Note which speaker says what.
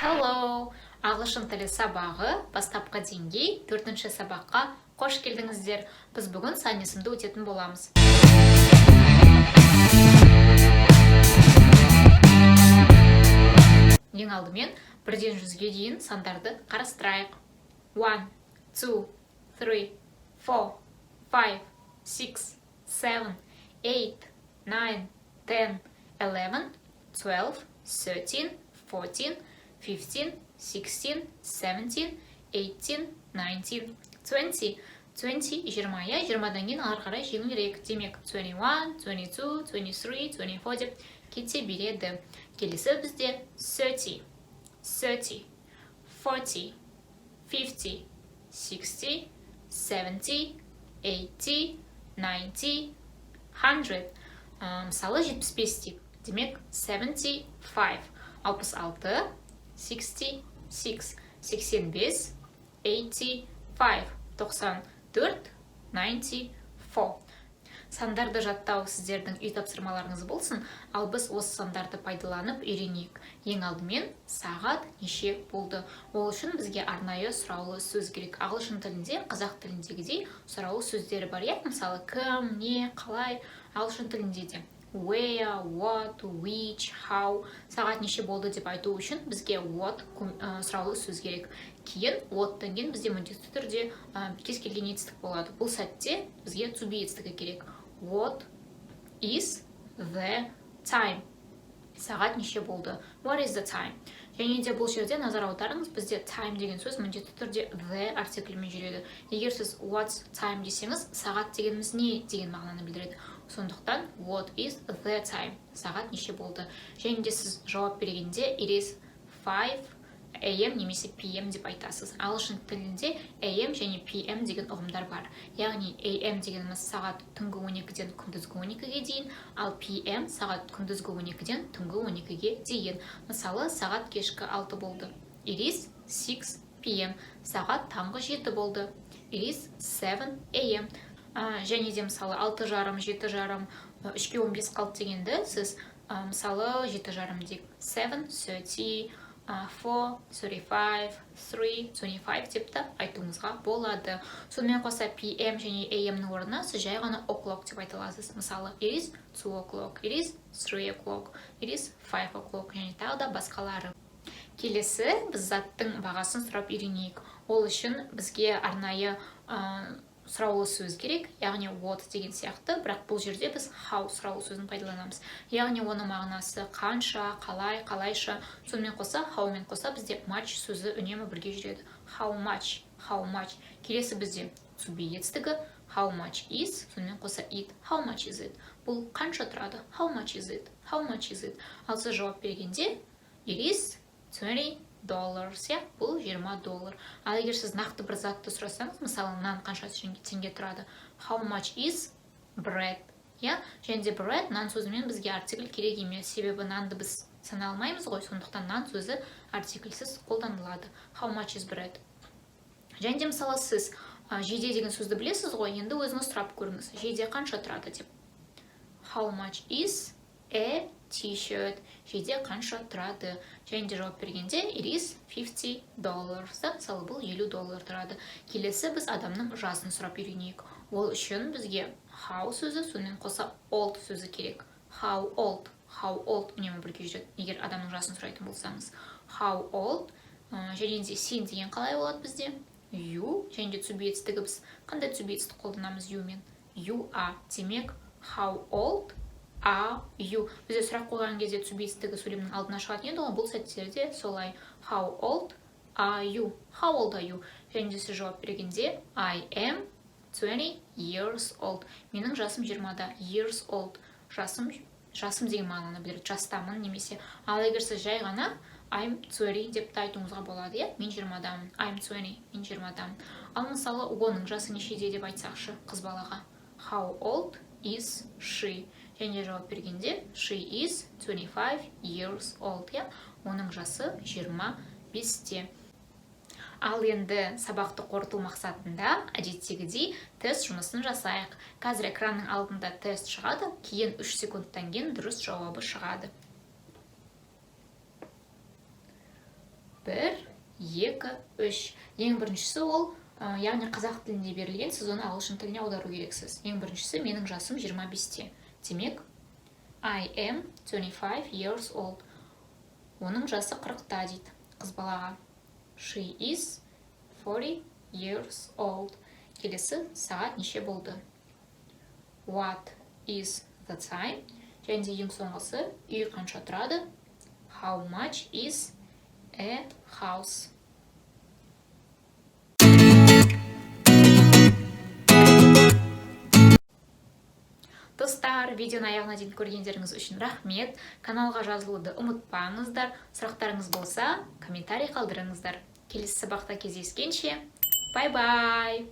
Speaker 1: Hello! Ағылшын тілі сабағы бастапқы деңгей 4-ші сабаққа қош келдіңіздер. Біз бүгін сан есімді өтетін боламыз. Ең алдымен 1-ден 100-ге дейін сандарды қарастырайық. 1, 2, 3, 4, 5, 6, 7, 8, 9, 10, 11, 12, 13, 14, 15, 16, 17, 18, 19, 20. 20, 20, я 20-дан кейін ары қарай жеңілірек. Демек, 21, 22, 23, 24 деп кете береді. Келесі бізде 30, 30, 40, 50, 60, 70, 80, 90, 100. Мысалы 75 дейік. Демек, 75, 66, 66, 85, 85, 94, 94. Сандарды жаттау сіздердің үй тапсырмаларыңыз болсын, ал біз осы сандарды пайдаланып үйренейік. Ең алдымен сағат неше болды? Ол үшін бізге арнайы сұраулы сөз керек. Ағылшын тілінде, қазақ тіліндегідей сұраулы сөздері бар. Мысалы, кім, не, қалай, ағылшын тілінде де. Where, what, which, how. Сағат неше болды деп айту үшін бізге what сұраулы сөз керек. Кейін what'тан кейін бізде міндетті түрде кез келген етістік болады. Бұл сәтте бізге to be етістігі керек. What is the time? Сағат неше болды? What is the time? Және де бұл жерде назар аударыңыз, бізде time деген сөз міндетті түрде the артиклімен жүреді. Егер сіз what's time десеңіз, сағат дегеніміз не деген мағынаны білдіреді. Сондықтан what is the time? Сағат неше болды? Және де сіз жауап бергенде it is 5 AM немесе PM деп айтасыз. Ағылшын тілінде AM және PM деген ұғымдар бар. Яғни AM дегеніміз сағат түнгі 12-ден күндізгі 12-ге дейін, ал PM сағат күндізгі 12-ден түнгі 12-ге дейін. Мысалы, сағат кешкі 6 болды. It is 6 PM. Сағат таңғы 7 болды. It is 7 AM. Және де мысалы 6:30, 7:30, 3-ке 15 қалды дегенді сіз мысалы 7:30 дейік. 7:30, 4:35, 3:25 деп те айтуыңызға болады. Сонымен қоса PM және AM-нің орнына сіз жай ғана o'clock деп айта аласыз. Мысалы, it is 2 o'clock, it is 3 o'clock, it is 5 o'clock және тағы да басқалары. Келесі біз заттың бағасын сұрап үйренейік. Ол үшін бізге арнайы сұраулы сөз керек, яғни what деген сияқты, бірақ бұл жерде біз how сұраулы сөзін пайдаланамыз. Яғни оның мағынасы қанша, қалай, қалайша. Сонымен қоса, how мен қоса бізде much сөзі үнемі бірге жүреді. How much, how much. Келесі бізде to be етістігі, how much is, сонымен қоса it, how much is it. Бұл қанша тұрады, how much is it, how much is it. Ал сіз жауап бергенде it is $20. Бұл $20. Ал егер сіз нақты бір затты сұрасаңыз, мысалы, нан қанша теңге тұрады? How much is bread? Және де bread, нан сөзімен бізге артикль керек емес. Себебі нанды біз сана алмаймыз ғой, сондықтан нан сөзі артикльсіз қолданылады. How much is bread? Және де мысалы сіз жейде деген сөзді білесіз ғой, енді өзіңіз сұрап көріңіз. Жейде қанша тұрады деп. How much is a t-shirt? Жейде қанша тұрады? Және де жауап бергенде it is $50. Мысалы, бұл $50 тұрады. Келесі біз адамның жасын сұрап үйренейік. Ол үшін бізге how сөзі, сонымен қоса old сөзі керек. How old үнемі бірге жүреді, егер адамның жасын сұрайтын болсаңыз. How old, және де сен деген қалай болады бізде? You, және де to be етістігі біз қандай to be етістік қолданамыз you мен? You are. Демек, how old are you? Бізде сұрақ қойған кезде to be етістігі сөйлемнің алдына шығатын еді ғой, бұл сәттерде солай. How old are you? How old are you? Және де сіз жауап бергенде I am 20 years old. Менің жасым 20-да. Years old. Жасым деген мағынаны білдіреді. Жастамын немесе. Ал егер сіз жай ғана I'm 20 деп те айтуыңызға болады, мен 20-дамын. I'm 20, мен 20-дамын. Ал мысалы, оның жасы нешеде деп айтсақшы қыз балаға. How old is she? Және жауап бергенде she is 25 years old. Оның жасы 25-те. Ал енді сабақты қорыту мақсатында әдеттегідей тест жұмысын жасайық. Қазір экранның алдында тест шығады, кейін 3 секундтан кейін дұрыс жауабы шығады. 1, 2, 3. Ең біріншісі ол, яғни қазақ тілінде берілген, сіз оны ағылшын тіліне аудару керексіз. Ең біріншісі менің жасым 25-те. Демек, I am 25 years old. Оның жасы 40-та дейді қыз балаға. She is 40 years old. Келесі сағат неше болды? What is the time? Және де ең соңғысы үй қанша тұрады? How much is a house? Достар, видеоны аяғына дейін көргендеріңіз үшін рахмет. Каналға жазылуды ұмытпаңыздар. Сұрақтарыңыз болса, комментарий қалдырыңыздар. Келесі сабақта кездескенше, бай-бай!